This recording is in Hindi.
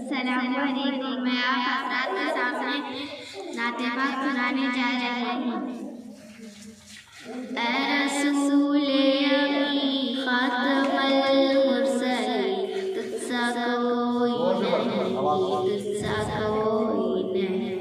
अस्सलामुअलैकुम। मैं आप हज़रात के सामने नाते पाक सुनाने जा रही हूँ। ऐ रसूले अमी खातमल मुरसलीन, तुझसा कोई नहीं, तुझसा कोई नहीं।